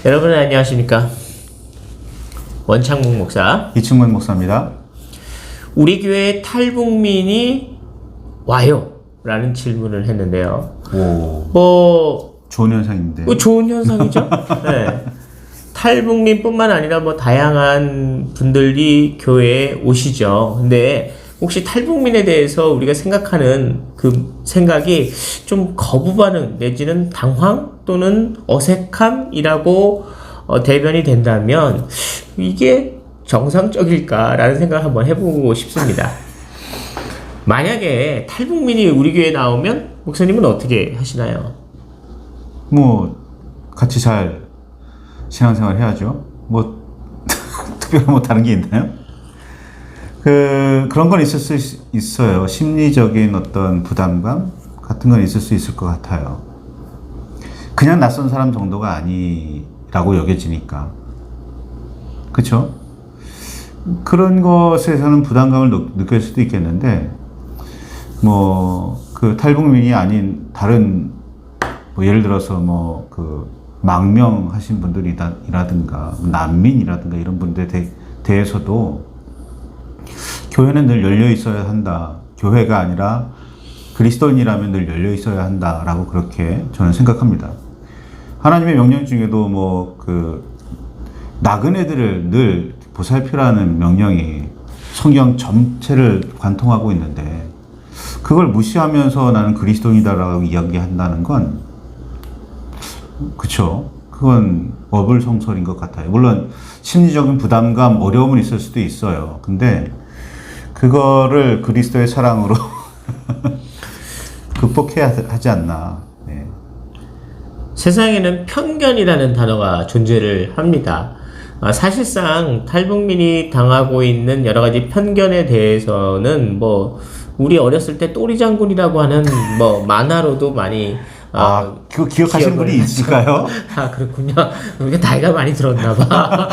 여러분 안녕하십니까? 원창국 목사 이충문 목사입니다. 우리 교회에 탈북민이 와요 라는 질문을 했는데요. 좋은 현상인데. 좋은 현상이죠. 네. 탈북민뿐만 아니라 다양한 분들이 교회에 오시죠. 근데 혹시 탈북민에 대해서 우리가 생각하는 그 생각이 좀 거부 반응 내지는 당황 또는 어색함이라고 대변이 된다면 이게 정상적일까라는 생각을 한번 해보고 싶습니다. 만약에 탈북민이 우리 교회에 나오면 목사님은 어떻게 하시나요? 같이 잘 신앙생활 해야죠. 특별한 다른 게 있나요? 그런 건 있을 수 있어요. 심리적인 어떤 부담감 같은 건 있을 수 있을 것 같아요. 그냥 낯선 사람 정도가 아니라고 여겨지니까. 그쵸? 그런 것에서는 부담감을 느낄 수도 있겠는데, 그 탈북민이 아닌 다른, 예를 들어서 망명하신 분들이라든가, 난민이라든가 이런 분들에 대해서도 교회는 늘 열려 있어야 한다. 교회가 아니라 그리스도인이라면 늘 열려 있어야 한다라고 그렇게 저는 생각합니다. 하나님의 명령 중에도 나그네들을 늘 보살피라는 명령이 성경 전체를 관통하고 있는데 그걸 무시하면서 나는 그리스도인이다라고 이야기한다는 건 그쵸? 그건 어불성설인 것 같아요. 물론 심리적인 부담감, 어려움은 있을 수도 있어요. 근데 그거를 그리스도의 사랑으로 극복해야 하지 않나. 네. 세상에는 편견이라는 단어가 존재를 합니다. 사실상 탈북민이 당하고 있는 여러 가지 편견에 대해서는 우리 어렸을 때 또리장군이라고 하는 만화로도 많이 그거 기억하시는 분이 있을까요? 그렇군요. 우리가 나이가 많이 들었나봐.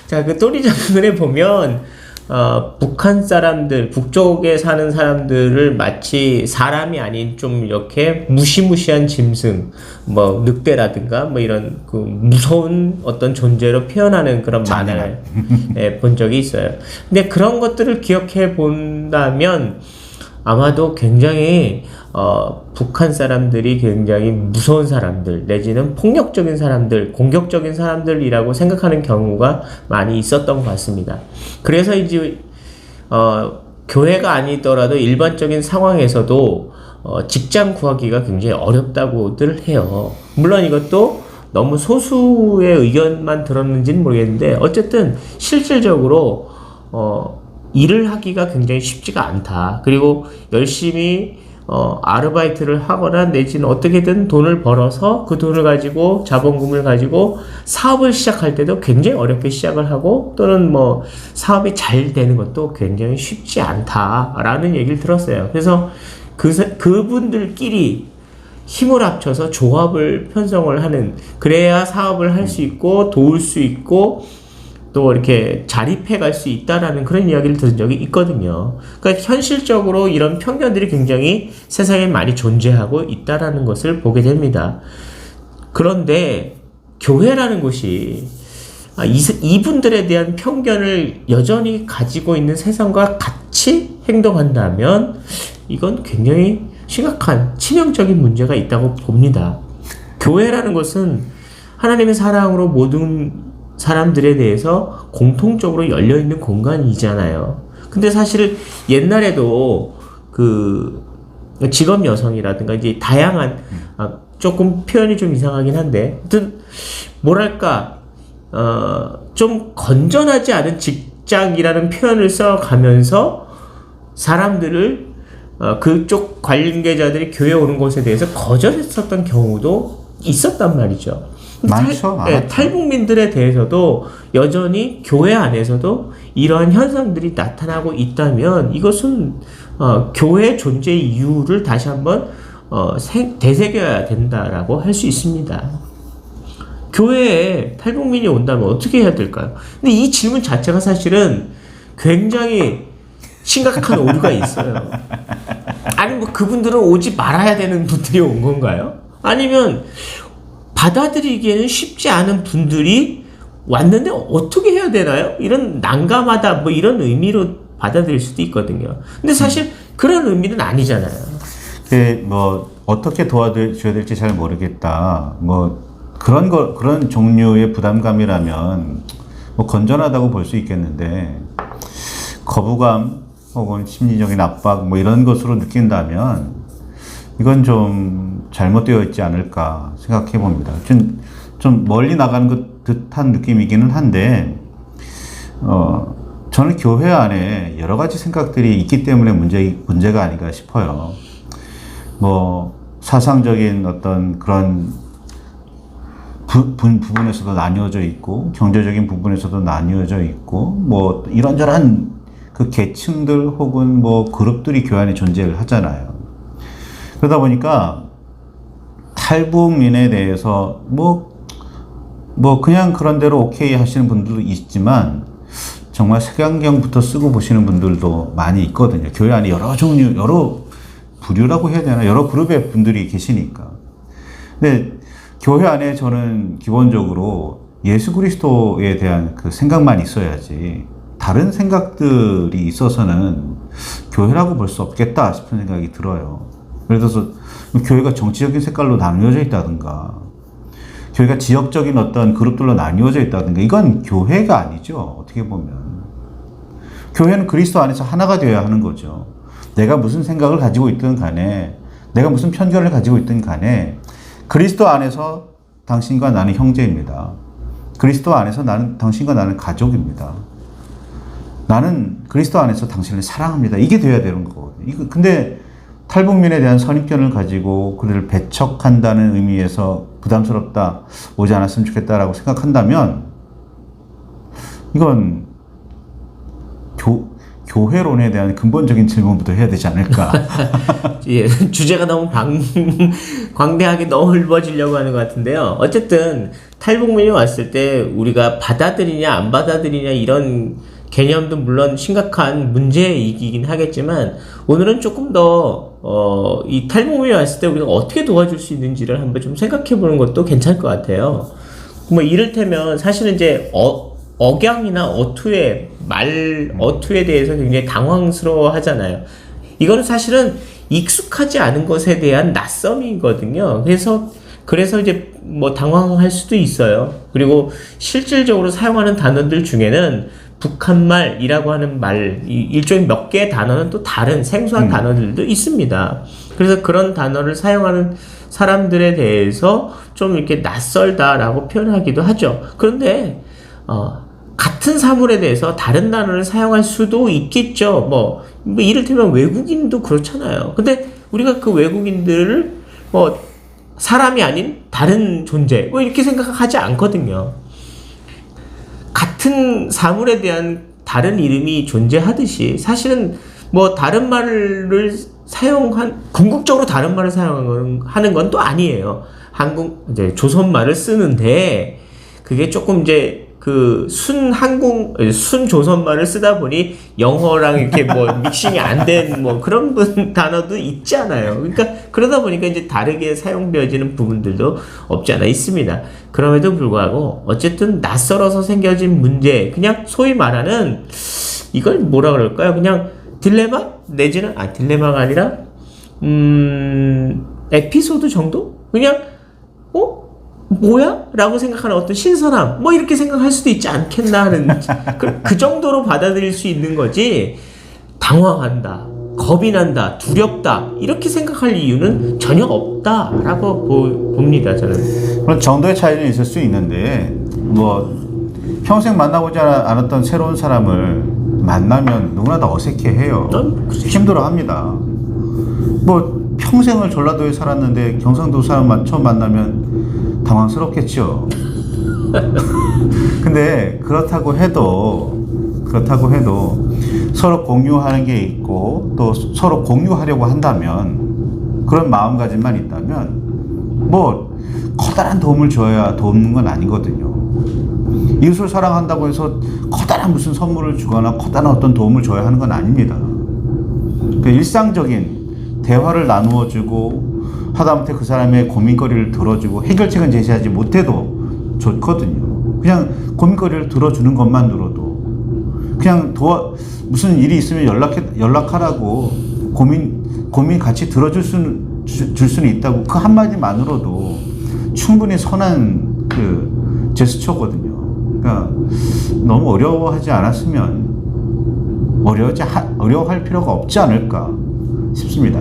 자, 그 또리장군에 보면 북한 사람들, 북쪽에 사는 사람들을 마치 사람이 아닌 좀 이렇게 무시무시한 짐승, 늑대라든가 이런 그 무서운 어떤 존재로 표현하는 그런 만화를 본 적이 있어요. 근데 그런 것들을 기억해 본다면 아마도 굉장히 북한 사람들이 굉장히 무서운 사람들 내지는 폭력적인 사람들, 공격적인 사람들이라고 생각하는 경우가 많이 있었던 것 같습니다. 그래서 이제 교회가 아니더라도 일반적인 상황에서도 직장 구하기가 굉장히 어렵다고들 해요. 물론 이것도 너무 소수의 의견만 들었는지는 모르겠는데 어쨌든 실질적으로 일을 하기가 굉장히 쉽지가 않다. 그리고 열심히 아르바이트를 하거나 내지는 어떻게든 돈을 벌어서 그 돈을 가지고 자본금을 가지고 사업을 시작할 때도 굉장히 어렵게 시작을 하고 또는 사업이 잘 되는 것도 굉장히 쉽지 않다라는 얘기를 들었어요. 그래서 그분들끼리 힘을 합쳐서 조합을 편성을 하는, 그래야 사업을 할 수 있고 도울 수 있고 또 이렇게 자립해 갈 수 있다라는 그런 이야기를 들은 적이 있거든요. 그러니까 현실적으로 이런 편견들이 굉장히 세상에 많이 존재하고 있다라는 것을 보게 됩니다. 그런데 교회라는 곳이 이분들에 대한 편견을 여전히 가지고 있는 세상과 같이 행동한다면 이건 굉장히 심각한 치명적인 문제가 있다고 봅니다. 교회라는 것은 하나님의 사랑으로 모든 사람들에 대해서 공통적으로 열려있는 공간이잖아요. 근데 사실 옛날에도 직업 여성이라든가 이제 다양한, 조금 표현이 좀 이상하긴 한데, 하여튼, 좀 건전하지 않은 직장이라는 표현을 써가면서 사람들을, 그쪽 관계자들이 교회 오는 것에 대해서 거절했었던 경우도 있었단 말이죠. 많죠. 탈북민들에 대해서도 여전히 교회 안에서도 이러한 현상들이 나타나고 있다면 이것은 교회의 존재 이유를 다시 한번 되새겨야 된다라고 할 수 있습니다. 교회에 탈북민이 온다면 어떻게 해야 될까요? 근데 이 질문 자체가 사실은 굉장히 심각한 오류가 있어요. 아니 그분들은 오지 말아야 되는 분들이 온 건가요? 아니면 받아들이기에는 쉽지 않은 분들이 왔는데 어떻게 해야 되나요? 이런 난감하다 뭐 이런 의미로 받아들일 수도 있거든요. 근데 사실 그런 의미는 아니잖아요. 뭐 어떻게 도와줘야 될지 잘 모르겠다. 뭐 그런 종류의 부담감이라면 뭐 건전하다고 볼 수 있겠는데, 거부감 혹은 심리적인 압박 뭐 이런 것으로 느낀다면 이건 좀 잘못되어 있지 않을까 생각해 봅니다. 좀 멀리 나가는 것 듯한 느낌이기는 한데, 저는 교회 안에 여러 가지 생각들이 있기 때문에 문제가 아닌가 싶어요. 뭐 사상적인 어떤 그런 부분에서도 나뉘어져 있고, 경제적인 부분에서도 나뉘어져 있고, 뭐 이런저런 그 계층들 혹은 뭐 그룹들이 교회 안에 존재를 하잖아요. 그러다 보니까 탈북민에 대해서 뭐 그냥 그런 대로 오케이 하시는 분들도 있지만, 정말 색안경부터 쓰고 보시는 분들도 많이 있거든요. 교회 안에 여러 종류, 여러 부류라고 해야 되나? 여러 그룹의 분들이 계시니까. 근데 교회 안에 저는 기본적으로 예수 그리스도에 대한 그 생각만 있어야지, 다른 생각들이 있어서는 교회라고 볼 수 없겠다 싶은 생각이 들어요. 예를 들어서 교회가 정치적인 색깔로 나뉘어져 있다든가, 교회가 지역적인 어떤 그룹들로 나뉘어져 있다든가, 이건 교회가 아니죠. 어떻게 보면. 교회는 그리스도 안에서 하나가 되어야 하는 거죠. 내가 무슨 생각을 가지고 있든 간에, 내가 무슨 편견을 가지고 있든 간에, 그리스도 안에서 당신과 나는 형제입니다. 그리스도 안에서 당신과 나는 가족입니다. 나는 그리스도 안에서 당신을 사랑합니다. 이게 돼야 되는 거거든요. 근데 탈북민에 대한 선입견을 가지고 그를 배척한다는 의미에서 부담스럽다, 오지 않았으면 좋겠다라고 생각한다면, 이건 교회론에 대한 근본적인 질문부터 해야 되지 않을까. 예, 주제가 너무 광대하게 넓어지려고 하는 것 같은데요. 어쨌든 탈북민이 왔을 때 우리가 받아들이냐 안 받아들이냐 이런 개념도 물론 심각한 문제이긴 하겠지만, 오늘은 조금 더 이 탈북민이 왔을 때 우리가 어떻게 도와줄 수 있는지를 한번 좀 생각해 보는 것도 괜찮을 것 같아요. 뭐 이를테면 사실은 이제 억양이나 어투에 대해서 굉장히 당황스러워 하잖아요. 이거는 사실은 익숙하지 않은 것에 대한 낯섦이거든요. 그래서 이제 뭐 당황할 수도 있어요. 그리고 실질적으로 사용하는 단어들 중에는 북한말이라고 하는 일종의 몇 개의 단어는 또 다른 생소한 단어들도 있습니다. 그래서 그런 단어를 사용하는 사람들에 대해서 좀 이렇게 낯설다라고 표현하기도 하죠. 그런데 같은 사물에 대해서 다른 단어를 사용할 수도 있겠죠. 뭐 이를테면 외국인도 그렇잖아요. 근데 우리가 그 외국인들을 사람이 아닌 다른 존재 이렇게 생각하지 않거든요. 같은 사물에 대한 다른 이름이 존재하듯이, 사실은 뭐 다른 말을 궁극적으로 다른 말을 사용하는 건 또 아니에요. 이제 조선말을 쓰는데, 그게 조금 이제 순 조선말을 쓰다 보니 영어랑 이렇게 믹싱이 안 된 그런 단어도 있지 않아요. 그러니까 그러다 보니까 이제 다르게 사용되어지는 부분들도 없지 않아 있습니다. 그럼에도 불구하고 어쨌든 낯설어서 생겨진 문제, 그냥 소위 말하는 이걸 뭐라 그럴까요? 그냥 딜레마? 내지는 딜레마가 아니라 에피소드 정도? 그냥 뭐야? 라고 생각하는 어떤 신선함 이렇게 생각할 수도 있지 않겠나 하는 그 정도로 받아들일 수 있는 거지, 당황한다, 겁이 난다, 두렵다 이렇게 생각할 이유는 전혀 없다라고 봅니다. 저는 그런 정도의 차이는 있을 수 있는데, 평생 만나보지 않았던 새로운 사람을 만나면 누구나 다 어색해해요. 힘들어합니다. 평생을 전라도에 살았는데 경상도 사람 처음 만나면 당황스럽겠죠. 근데 그렇다고 해도 서로 공유하는 게 있고, 또 서로 공유하려고 한다면, 그런 마음가짐만 있다면 커다란 도움을 줘야 돕는 건 아니거든요. 이웃을 사랑한다고 해서 커다란 무슨 선물을 주거나 커다란 어떤 도움을 줘야 하는 건 아닙니다. 일상적인 대화를 나누어주고 하다못해 그 사람의 고민거리를 들어주고 해결책은 제시하지 못해도 좋거든요. 그냥 고민거리를 들어주는 것만으로도 그냥 무슨 일이 있으면 연락하라고 고민 같이 들어줄 줄 수는 있다고 그 한마디만으로도 충분히 선한 그 제스처거든요. 그러니까 너무 어려워하지 않았으면 어려워할 필요가 없지 않을까 싶습니다.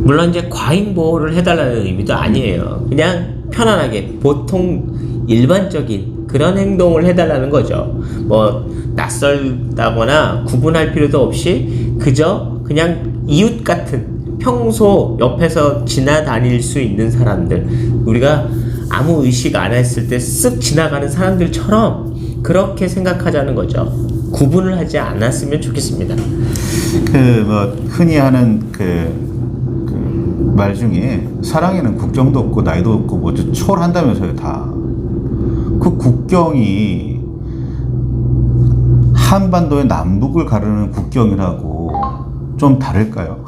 물론 이제 과잉 보호를 해달라는 의미도 아니에요. 그냥 편안하게 보통 일반적인 그런 행동을 해달라는 거죠. 뭐 낯설다거나 구분할 필요도 없이 그냥 이웃 같은 평소 옆에서 지나다닐 수 있는 사람들, 우리가 아무 의식 안 했을 때 쓱 지나가는 사람들처럼 그렇게 생각하자는 거죠. 구분을 하지 않았으면 좋겠습니다. 흔히 하는 말 중에 사랑에는 국경도 없고 나이도 없고 뭐 초월한다면서요. 다 그 국경이 한반도의 남북을 가르는 국경이라고 좀 다를까요?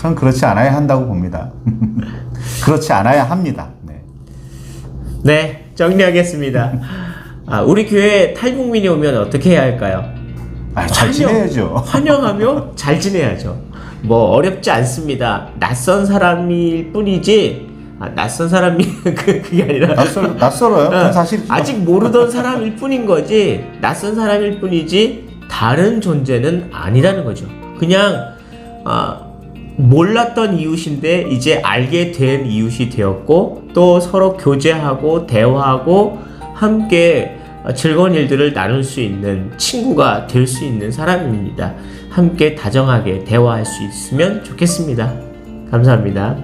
전 그렇지 않아야 한다고 봅니다. 그렇지 않아야 합니다. 네, 정리하겠습니다. 우리 교회에 탈북민이 오면 어떻게 해야 할까요? 잘 지내야죠. 환영하며 잘 지내야죠. 뭐 어렵지 않습니다. 낯선 사람일 뿐이지, 낯선 사람이 그게 아니라 낯설어요. 사실 아직 모르던 사람일 뿐인 거지, 낯선 사람일 뿐이지 다른 존재는 아니라는 거죠. 그냥 몰랐던 이웃인데 이제 알게 된 이웃이 되었고, 또 서로 교제하고 대화하고 함께 즐거운 일들을 나눌 수 있는 친구가 될 수 있는 사람입니다. 함께 다정하게 대화할 수 있으면 좋겠습니다. 감사합니다.